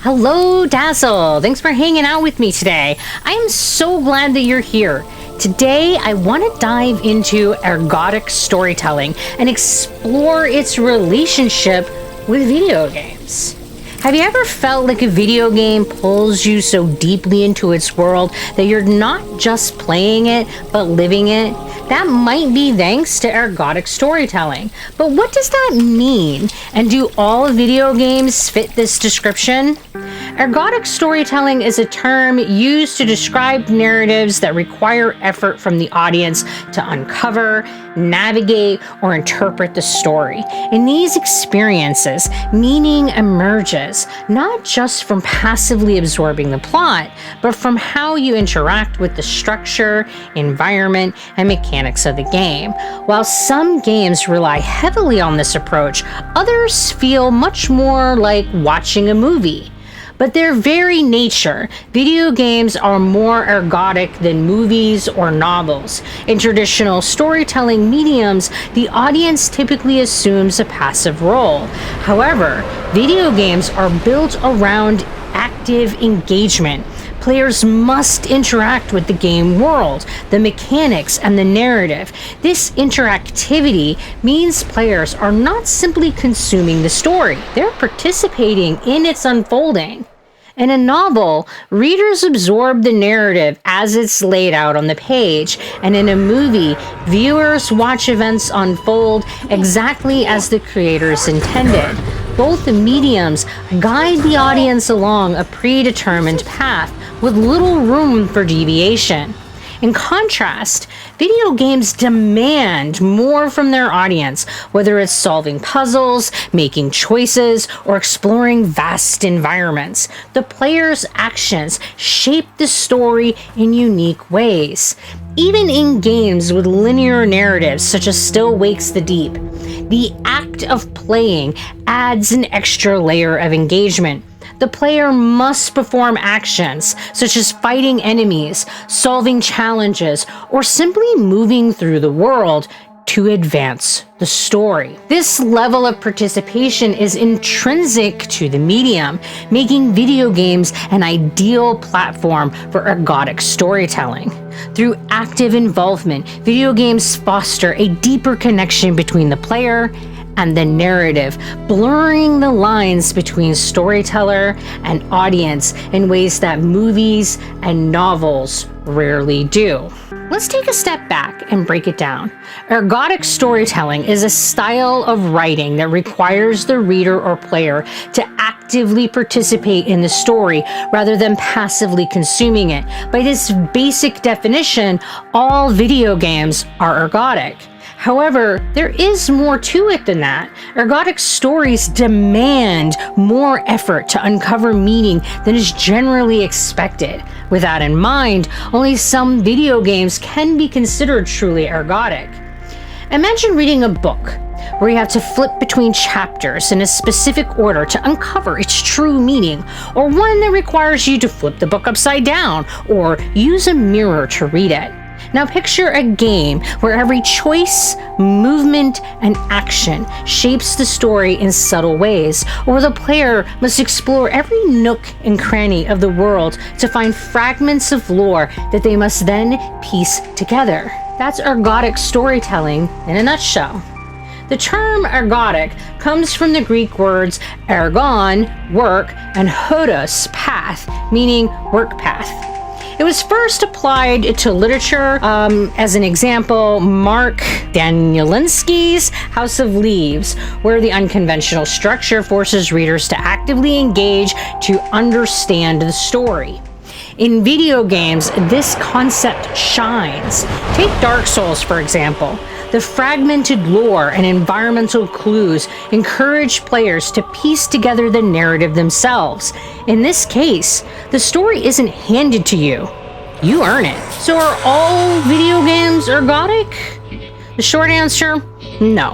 Hello, Dazzle! Thanks for hanging out with me today. I am so glad that you're here. Today, I want to dive into ergodic storytelling and explore its relationship with video games. Have you ever felt like a video game pulls you so deeply into its world that you're not just playing it, but living it? That might be thanks to ergodic storytelling. But what does that mean? And do all video games fit this description? Ergodic storytelling is a term used to describe narratives that require effort from the audience to uncover, navigate, or interpret the story. In these experiences, meaning emerges not just from passively absorbing the plot, but from how you interact with the structure, environment, and mechanics of the game. While some games rely heavily on this approach, others feel much more like watching a movie. But their very nature, video games are more ergodic than movies or novels. In traditional storytelling mediums, the audience typically assumes a passive role. However, video games are built around active engagement. Players must interact with the game world, the mechanics, and the narrative. This interactivity means players are not simply consuming the story, they're participating in its unfolding. In a novel, readers absorb the narrative as it's laid out on the page, and in a movie, viewers watch events unfold exactly as the creators intended. Both mediums guide the audience along a predetermined path with little room for deviation. In contrast, video games demand more from their audience, whether it's solving puzzles, making choices, or exploring vast environments. The player's actions shape the story in unique ways. Even in games with linear narratives such as Still Wakes the Deep, the act of playing adds an extra layer of engagement. The player must perform actions such as fighting enemies, solving challenges, or simply moving through the world to advance the story. This level of participation is intrinsic to the medium, making video games an ideal platform for ergodic storytelling. Through active involvement, video games foster a deeper connection between the player and the narrative, blurring the lines between storyteller and audience in ways that movies and novels rarely do. Let's take a step back and break it down. Ergodic storytelling is a style of writing that requires the reader or player to actively participate in the story rather than passively consuming it. By this basic definition, all video games are ergodic. However, there is more to it than that. Ergodic stories demand more effort to uncover meaning than is generally expected. With that in mind, only some video games can be considered truly ergodic. Imagine reading a book where you have to flip between chapters in a specific order to uncover its true meaning, or one that requires you to flip the book upside down or use a mirror to read it. Now picture a game where every choice, movement, and action shapes the story in subtle ways, or the player must explore every nook and cranny of the world to find fragments of lore that they must then piece together. That's ergodic storytelling in a nutshell. The term ergodic comes from the Greek words ergon, work, and hodos, path, meaning work path. It was first applied to literature. As an example, Mark Danielinsky's House of Leaves, where the unconventional structure forces readers to actively engage to understand the story. In video games, this concept shines. Take Dark Souls, for example. The fragmented lore and environmental clues encourage players to piece together the narrative themselves. In this case, the story isn't handed to you. You earn it. So are all video games ergodic? The short answer, no.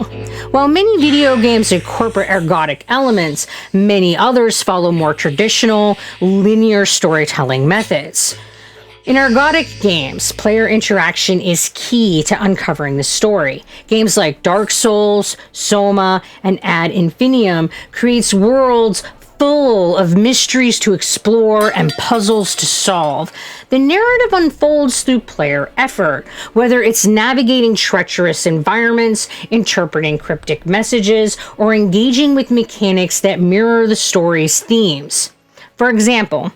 While many video games incorporate ergodic elements, many others follow more traditional, linear storytelling methods. In ergodic games, player interaction is key to uncovering the story. Games like Dark Souls, Soma, and Ad Infinitum creates worlds full of mysteries to explore and puzzles to solve. The narrative unfolds through player effort, whether it's navigating treacherous environments, interpreting cryptic messages, or engaging with mechanics that mirror the story's themes. For example,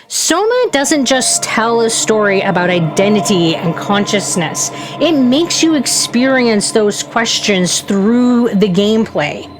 Soma doesn't just tell a story about identity and consciousness. It makes you experience those questions through the gameplay.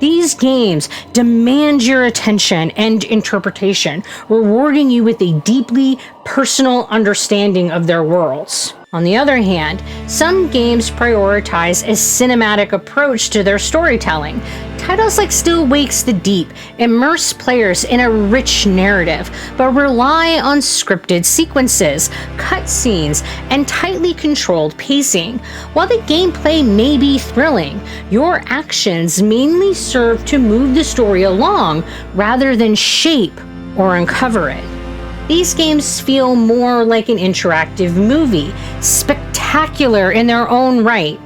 These games demand your attention and interpretation, rewarding you with a deeply personal understanding of their worlds. On the other hand, some games prioritize a cinematic approach to their storytelling. Titles like Still Wakes the Deep immerse players in a rich narrative, but rely on scripted sequences, cutscenes, and tightly controlled pacing. While the gameplay may be thrilling, your actions mainly serve to move the story along rather than shape or uncover it. These games feel more like an interactive movie, spectacular in their own right,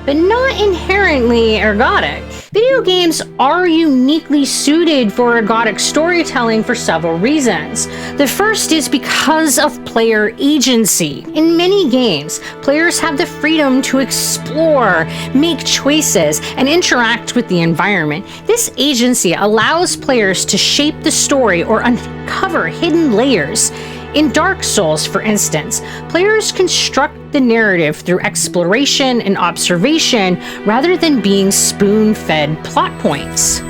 but not inherently ergodic. Video games are uniquely suited for ergodic storytelling for several reasons. The first is because of player agency. In many games, players have the freedom to explore, make choices, and interact with the environment. This agency allows players to shape the story or uncover hidden layers. In Dark Souls, for instance, players construct the narrative through exploration and observation rather than being spoon-fed plot points.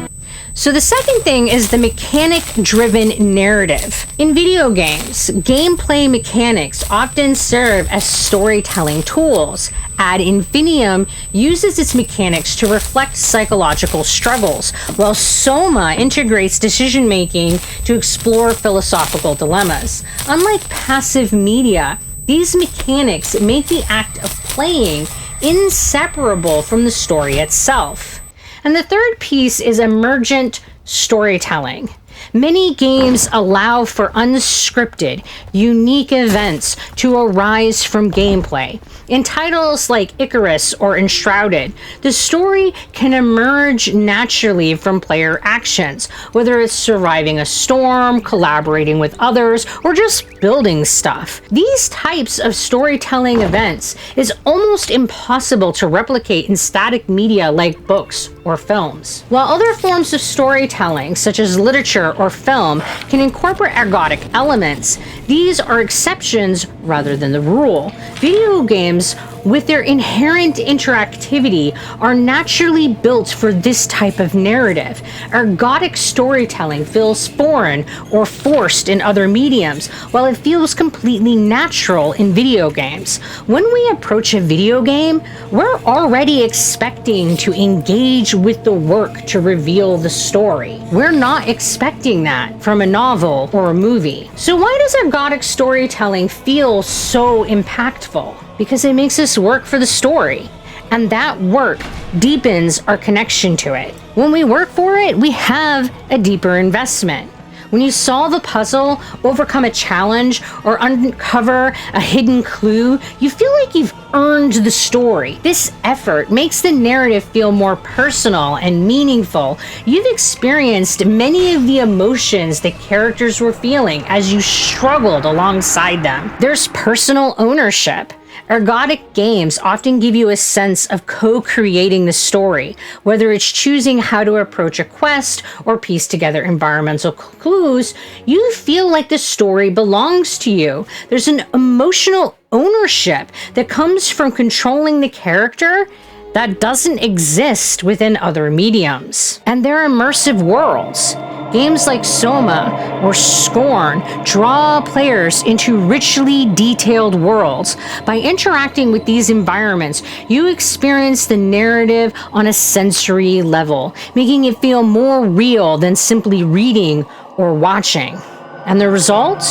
So the second thing is the mechanic-driven narrative. In video games, gameplay mechanics often serve as storytelling tools. Ad infinitum uses its mechanics to reflect psychological struggles, while Soma integrates decision-making to explore philosophical dilemmas. Unlike passive media, these mechanics make the act of playing inseparable from the story itself. And the third piece is emergent storytelling. Many games allow for unscripted, unique events to arise from gameplay. In titles like Icarus or Enshrouded, the story can emerge naturally from player actions, whether it's surviving a storm, collaborating with others, or just building stuff. These types of storytelling events is almost impossible to replicate in static media like books or films. While other forms of storytelling, such as literature or film, can incorporate ergodic elements, these are exceptions rather than the rule. Video games, with their inherent interactivity, are naturally built for this type of narrative. Ergodic storytelling feels foreign or forced in other mediums, while it feels completely natural in video games. When we approach a video game, we're already expecting to engage with the work to reveal the story. We're not expecting that from a novel or a movie. So why does ergodic storytelling feel so impactful? Because it makes us work for the story, and that work deepens our connection to it. When we work for it, we have a deeper investment. When you solve a puzzle, overcome a challenge, or uncover a hidden clue, you feel like you've earned the story. This effort makes the narrative feel more personal and meaningful. You've experienced many of the emotions the characters were feeling as you struggled alongside them. There's personal ownership. Ergodic games often give you a sense of co-creating the story, whether it's choosing how to approach a quest or piece together environmental clues. You feel like the story belongs to you. There's an emotional ownership that comes from controlling the character that doesn't exist within other mediums. And they're immersive worlds. Games like Soma or Scorn draw players into richly detailed worlds. By interacting with these environments, you experience the narrative on a sensory level, making it feel more real than simply reading or watching. And the result?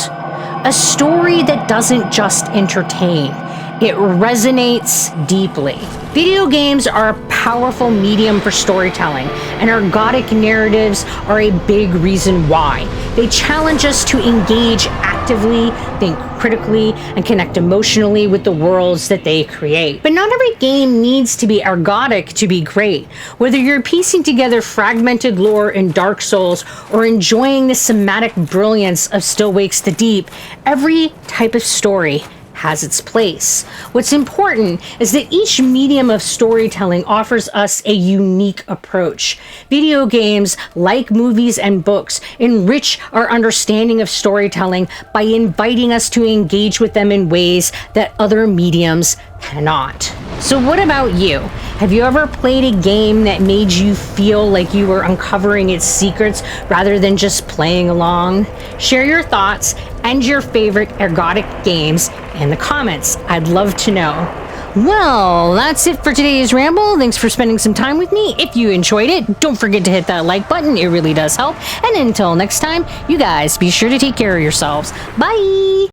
A story that doesn't just entertain. It resonates deeply. Video games are a powerful medium for storytelling, and ergodic narratives are a big reason why. They challenge us to engage actively reflectively, think critically, and connect emotionally with the worlds that they create. But not every game needs to be ergodic to be great. Whether you're piecing together fragmented lore in Dark Souls or enjoying the cinematic brilliance of Still Wakes the Deep, every type of story has its place. What's important is that each medium of storytelling offers us a unique approach. Video games, like movies and books, enrich our understanding of storytelling by inviting us to engage with them in ways that other mediums cannot. So what about you? Have you ever played a game that made you feel like you were uncovering its secrets rather than just playing along? Share your thoughts and your favorite ergodic games in the comments. I'd love to know. Well, that's it for today's ramble. Thanks for spending some time with me. If you enjoyed it, don't forget to hit that like button. It really does help. And until next time, you guys be sure to take care of yourselves. Bye!